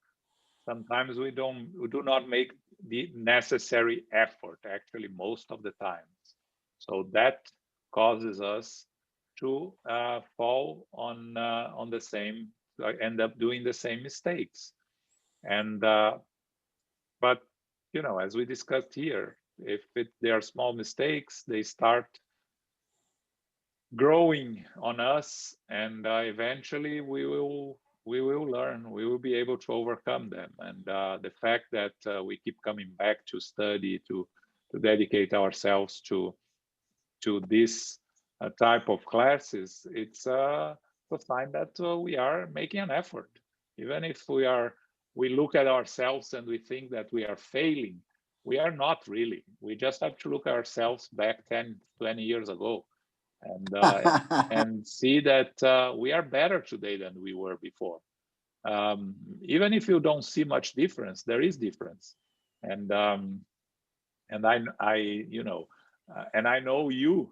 sometimes we do not make the necessary effort, actually, most of the times. So that causes us to fall on the same end up doing the same mistakes. And but you know, as we discussed here, if they are small mistakes, they start growing on us, and eventually we will learn. We will be able to overcome them. And the fact that we keep coming back to study, to dedicate ourselves to this type of classes, it's a sign that we are making an effort. Even if we look at ourselves and we think that we are failing, we are not really. We just have to look at ourselves back 10, 20 years ago, and see that we are better today than we were before. Even if you don't see much difference, there is difference. And I you know, and I know you,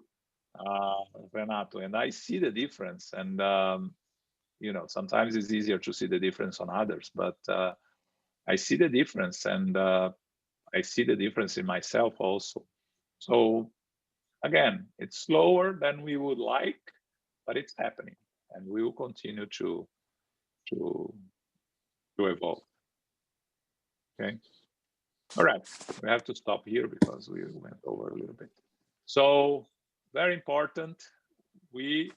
Renato, and I see the difference. And you know, sometimes it's easier to see the difference on others, but I see the difference, and I see the difference in myself also. So again, it's slower than we would like, but it's happening, and we will continue to evolve. Okay. All right. We have to stop here because we went over a little bit. So very important. We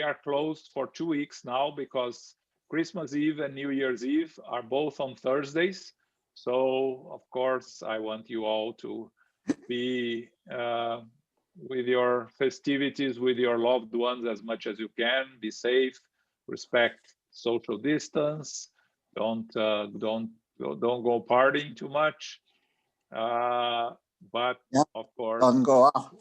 are closed for 2 weeks now because Christmas Eve and New Year's Eve are both on Thursdays. So of course, I want you all to be with your festivities with your loved ones as much as you can. Be safe, respect social distance, don't go partying too much, but
yeah,
of course,
don't go out.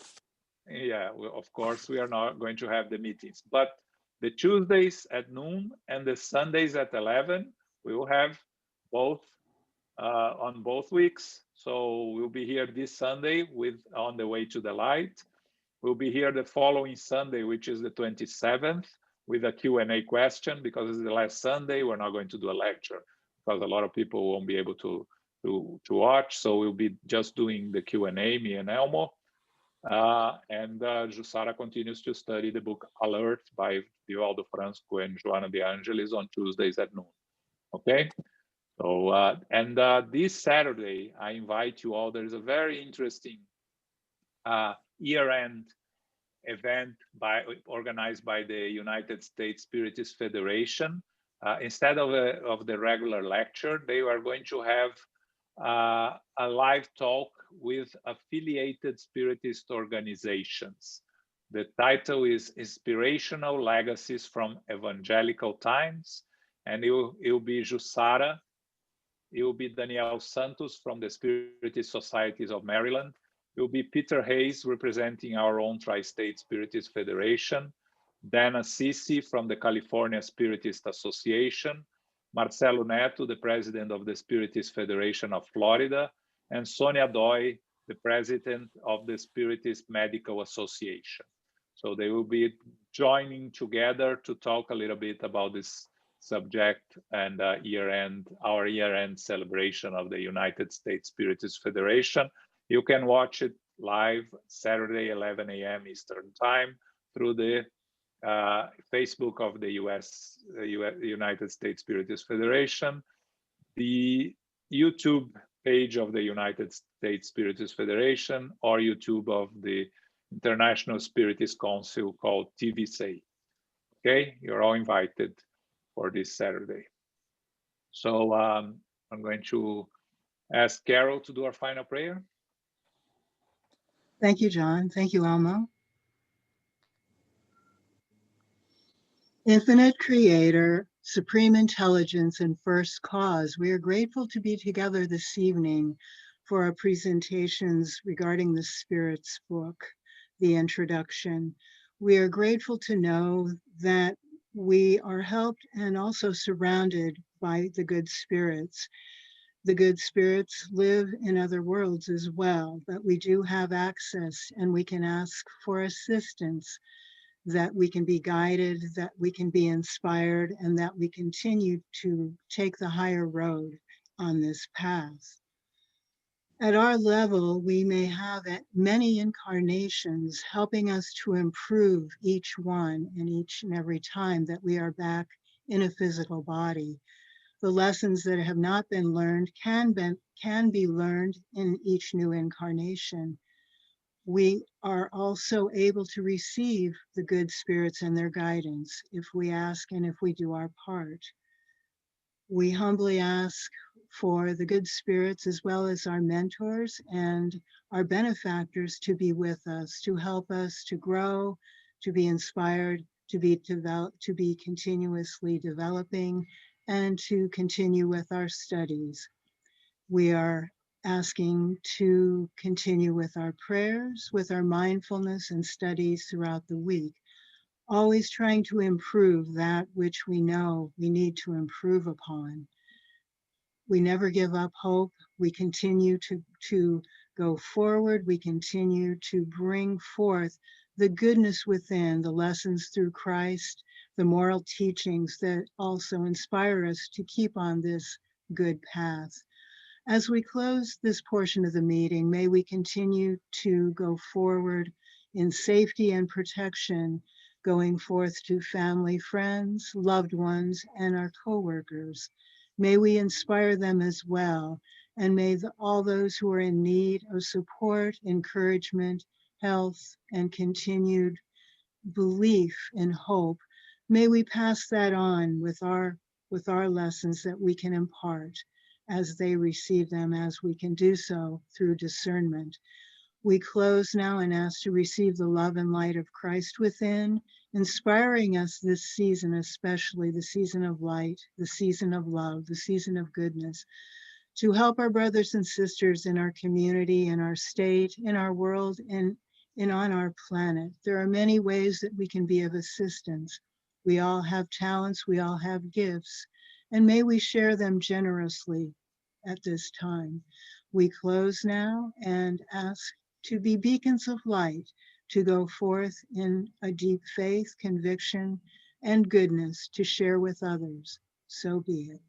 yeah, of course we are not going to have the meetings, but the Tuesdays at noon and the Sundays at 11 we will have both on both weeks. So we'll be here this Sunday with On the Way to the Light. We'll be here the following Sunday, which is the 27th, with a Q&A question, because it's the last Sunday. We're not going to do a lecture because a lot of people won't be able to watch. So we'll be just doing the Q&A, me and Elmo. And Jussara continues to study the book Alert by Divaldo Franco and Joana de Angelis on Tuesdays at noon. Okay? So, this Saturday, I invite you all. There's a very interesting year-end event organized by the United States Spiritist Federation. Instead of the regular lecture, they are going to have a live talk with affiliated Spiritist organizations. The title is Inspirational Legacies from Evangelical Times, and it will be Jussara. It will be Daniel Santos from the Spiritist Societies of Maryland. It will be Peter Hayes representing our own Tri-State Spiritist Federation. Dan Assisi from the California Spiritist Association. Marcelo Neto, the president of the Spiritist Federation of Florida. And Sonia Doi, the president of the Spiritist Medical Association. So they will be joining together to talk a little bit about this subject and our year-end celebration of the United States Spiritist Federation. You can watch it live Saturday, 11 a.m. Eastern Time through the Facebook of the United States Spiritist Federation, the YouTube page of the United States Spiritist Federation, or YouTube of the International Spiritist Council called TVSA. Okay, you're all invited for this Saturday. So I'm going to ask Carol to do our final prayer.
Thank you, John. Thank you, Elmo. Infinite Creator, Supreme Intelligence, and First Cause, we are grateful to be together this evening for our presentations regarding the Spirit's book, the introduction. We are grateful to know that we are helped and also surrounded by the good spirits. The good spirits live in other worlds as well, but we do have access and we can ask for assistance, that we can be guided, that we can be inspired, and that we continue to take the higher road on this path. At our level, we may have many incarnations helping us to improve each one and each and every time that we are back in a physical body. The lessons that have not been learned can be learned in each new incarnation. We are also able to receive the good spirits and their guidance if we ask and if we do our part. We humbly ask for the good spirits as well as our mentors and our benefactors to be with us, to help us to grow, to be inspired, to be continuously developing, and to continue with our studies. We are asking to continue with our prayers, with our mindfulness and studies throughout the week, always trying to improve that which we know we need to improve upon. We never give up hope. We continue to go forward. We continue to bring forth the goodness within, the lessons through Christ, the moral teachings that also inspire us to keep on this good path. As we close this portion of the meeting, may we continue to go forward in safety and protection, going forth to family, friends, loved ones, and our co-workers. May we inspire them as well, and may all those who are in need of support, encouragement, health, and continued belief and hope, may we pass that on with our lessons that we can impart as they receive them, as we can do so through discernment. We close now and ask to receive the love and light of Christ within, inspiring us this season, especially the season of light, the season of love, the season of goodness, to help our brothers and sisters in our community, in our state, in our world, and on our planet. There are many ways that we can be of assistance. We all have talents, we all have gifts, and may we share them generously at this time. We close now and ask to be beacons of light, to go forth in a deep faith, conviction, and goodness to share with others. So be it.